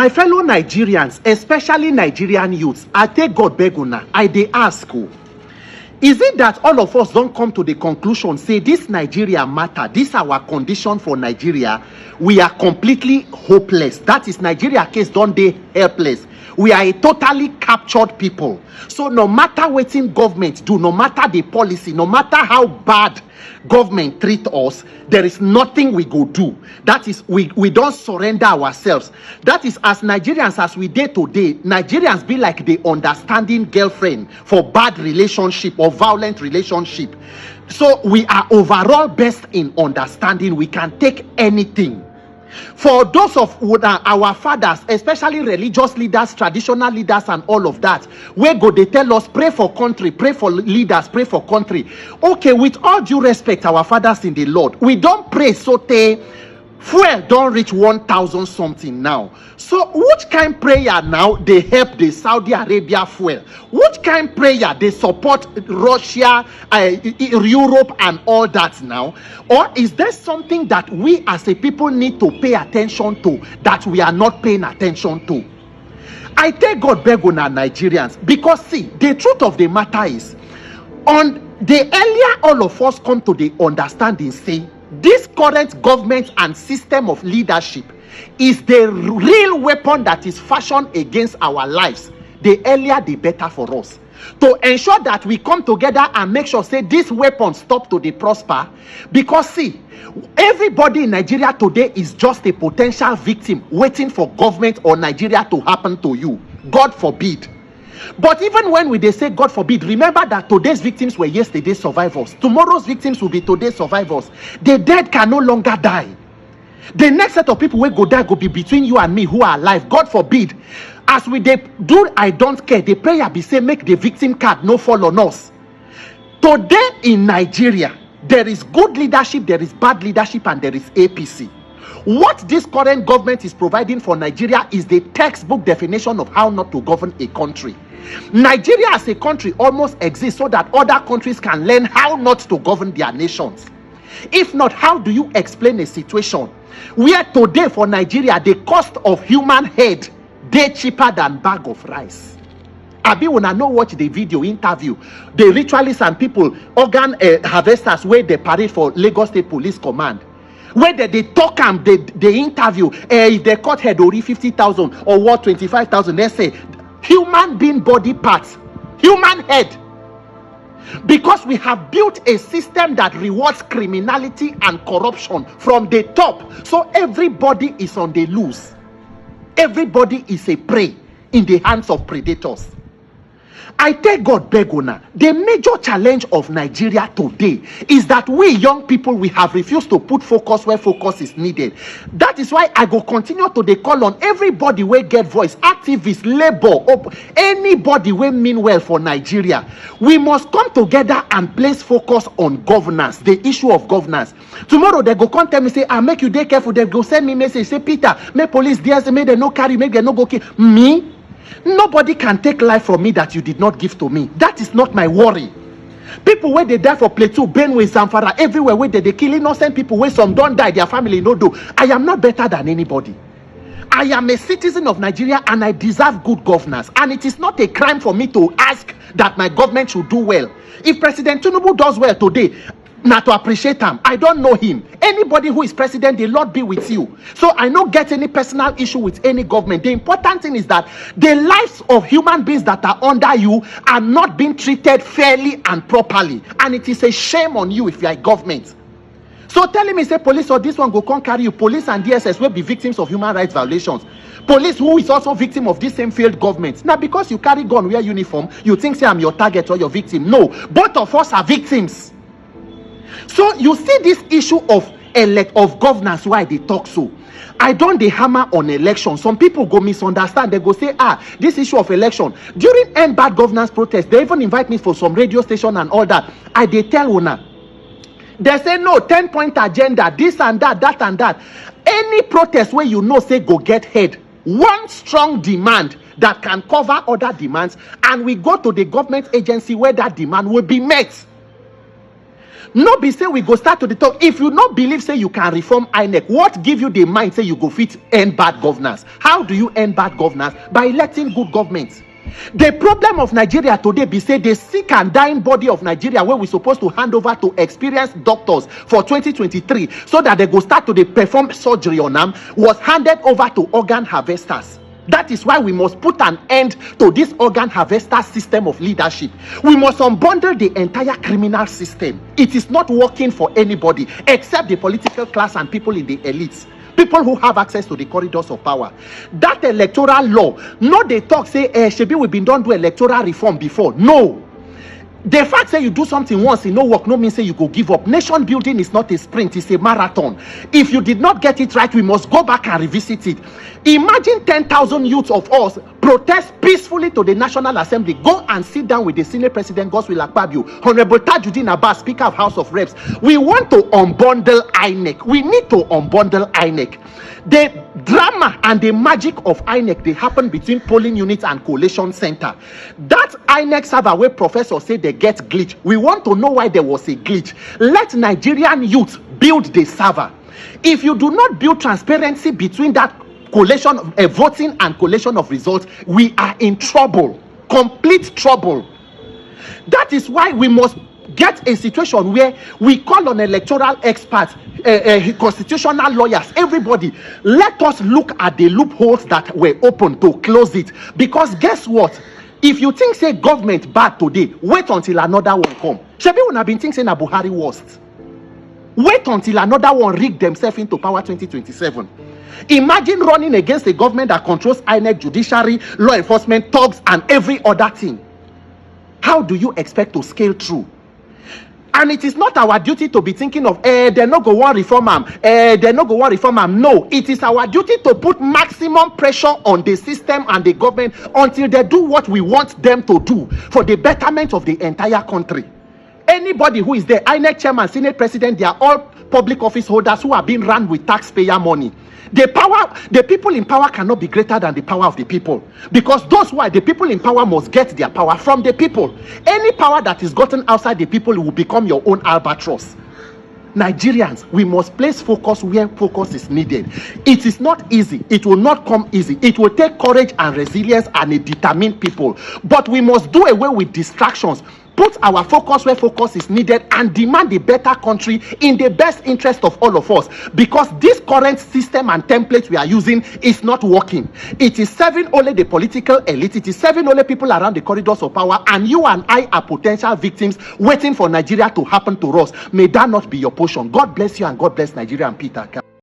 My fellow Nigerians, especially Nigerian youths, I take God beg una, I dey ask you, is it that all of us don't come to the conclusion, say this Nigeria matter, this our condition for Nigeria, we are completely hopeless. That is Nigeria case don't dey helpless. We are a totally captured people. So no matter wetin government do, no matter the policy, no matter how bad government treat us, there is nothing we go do. That is, we don't surrender ourselves. That is, as Nigerians, as we dey today, Nigerians be like the understanding girlfriend for bad relationship or violent relationship. So we are overall best in understanding. We can take anything. For those of our fathers, especially religious leaders, traditional leaders, and all of that, where go they tell us, pray for country, pray for leaders, pray for country. Okay, with all due respect, our fathers in the Lord, we don't pray so they fuel don't reach 1,000 something now. So which kind prayer now they help the Saudi Arabia fuel? Which kind prayer they support Russia, Europe and all that now? Or is there something that we as a people need to pay attention to that we are not paying attention to? I thank God beg on our Nigerians, because see, the truth of the matter is, on the earlier all of us come to the understanding, say this current government and system of leadership is the real weapon that is fashioned against our lives. The earlier the better for us, to ensure that we come together and make sure say this weapon stop to the prosper. Because see, everybody in Nigeria today is just a potential victim waiting for government or Nigeria to happen to you. God forbid. But even when they say God forbid, remember that today's victims were yesterday's survivors. Tomorrow's victims will be today's survivors. The dead can no longer die. The next set of people will go die go be between you and me who are alive. God forbid. As we do I don't care, the prayer be say make the victim card no fall on us. Today in Nigeria, there is good leadership, there is bad leadership, and there is APC. What this current government is providing for Nigeria is the textbook definition of how not to govern a country. Nigeria as a country almost exists so that other countries can learn how not to govern their nations. If not, how do you explain a situation where today for Nigeria the cost of human head dey cheaper than bag of rice? Abi una no watch the video interview the ritualists and people, organ harvesters, where they parade for Lagos State Police Command, where they talk and they interview, if they cut head or 50,000 or what 25,000, they say human being body parts, human head. Because we have built a system that rewards criminality and corruption from the top, so everybody is on the loose. Everybody is a prey in the hands of predators. I tell God beg una, the major challenge of Nigeria today is that we young people, we have refused to put focus where focus is needed. That is why I go continue to dey call on everybody wey get voice, activists, labor, anybody wey mean well for Nigeria. We must come together and place focus on governance, the issue of governance. Tomorrow they go come tell me say, make you dey careful. They go send me message say, Peter, make police there, say make they no carry, make they no go kill me. Nobody can take life from me that you did not give to me. That is not my worry. People where they die for Plateau, Benue, Zamfara, everywhere where they kill innocent people, where some don't die, their family no do. I am not better than anybody. I am a citizen of Nigeria and I deserve good governance. And it is not a crime for me to ask that my government should do well. If President Tinubu does well today, not to appreciate him. I don't know him. Anybody who is president, the Lord be with you. So I don't get any personal issue with any government. The important thing is that the lives of human beings that are under you are not being treated fairly and properly. And it is a shame on you if you are a government. So telling me, say police or this one go come carry you, police and DSS will be victims of human rights violations. Police who is also victim of this same failed government. Now because you carry gun, wear uniform, you think say I'm your target or your victim. No, both of us are victims. So you see this issue of governance, why they talk so. I don't they hammer on election. Some people go misunderstand. They go say, this issue of election. During end bad governance protest, they even invite me for some radio station and all that. They tell una. They say no, 10-point agenda, this and that, that and that. Any protest where you know say go get head. One strong demand that can cover other demands, and we go to the government agency where that demand will be met. No be say we go start to the talk. If you not believe say you can reform INEC, what give you the mind say you go fit end bad governance? How do you end bad governance? By electing good government. The problem of Nigeria today be say the sick and dying body of Nigeria where we supposed to hand over to experienced doctors for 2023 so that they go start to perform surgery on them was handed over to organ harvesters. That is why we must put an end to this organ harvester system of leadership. We must unbundle the entire criminal system. It is not working for anybody except the political class and people in the elites. People who have access to the corridors of power. That electoral law, no they talk say, Shebi we've been done to electoral reform before. No. The fact say you do something once, it no work, no mean say you go give up. Nation building is not a sprint, it's a marathon. If you did not get it right, we must go back and revisit it. Imagine 10,000 youths of us protest peacefully to the National Assembly. Go and sit down with the Senate President, Godswill Akpabio, Honorable Tajuddin Abbas, Speaker of House of Reps. We want to unbundle INEC. We need to unbundle INEC. The drama and the magic of INEC, they happen between polling units and collation center. That INEC server where professors say they get glitch. We want to know why there was a glitch. Let Nigerian youth build the server. If you do not build transparency between that collation of voting and collation of results, we are in trouble, complete trouble. That is why we must get a situation where we call on electoral experts, constitutional lawyers, everybody. Let us look at the loopholes that were open to close it. Because guess what? If you think say government bad today, wait until another one come. Shebi una been think say na Buhari worst. Wait until another one rig themselves into power 2027. Imagine running against a government that controls INEC, judiciary, law enforcement, thugs, and every other thing. How do you expect to scale through? And it is not our duty to be thinking of, they're not going to reform them. They're not going to reform them. No, it is our duty to put maximum pressure on the system and the government until they do what we want them to do for the betterment of the entire country. Anybody who is there, INEC chairman, Senate president, they are all public office holders who are being run with taxpayer money. The people in power cannot be greater than the power of the people, because those who are the people in power must get their power from the people. Any power that is gotten outside the people will become your own albatross. Nigerians, we must place focus where focus is needed. It is not easy. It will not come easy. It will take courage and resilience and a determined people. But we must do away with distractions. Put our focus where focus is needed and demand a better country in the best interest of all of us. Because this current system and template we are using is not working. It is serving only the political elite. It is serving only people around the corridors of power. And you and I are potential victims waiting for Nigeria to happen to us. May that not be your portion. God bless you and God bless Nigeria and Peter.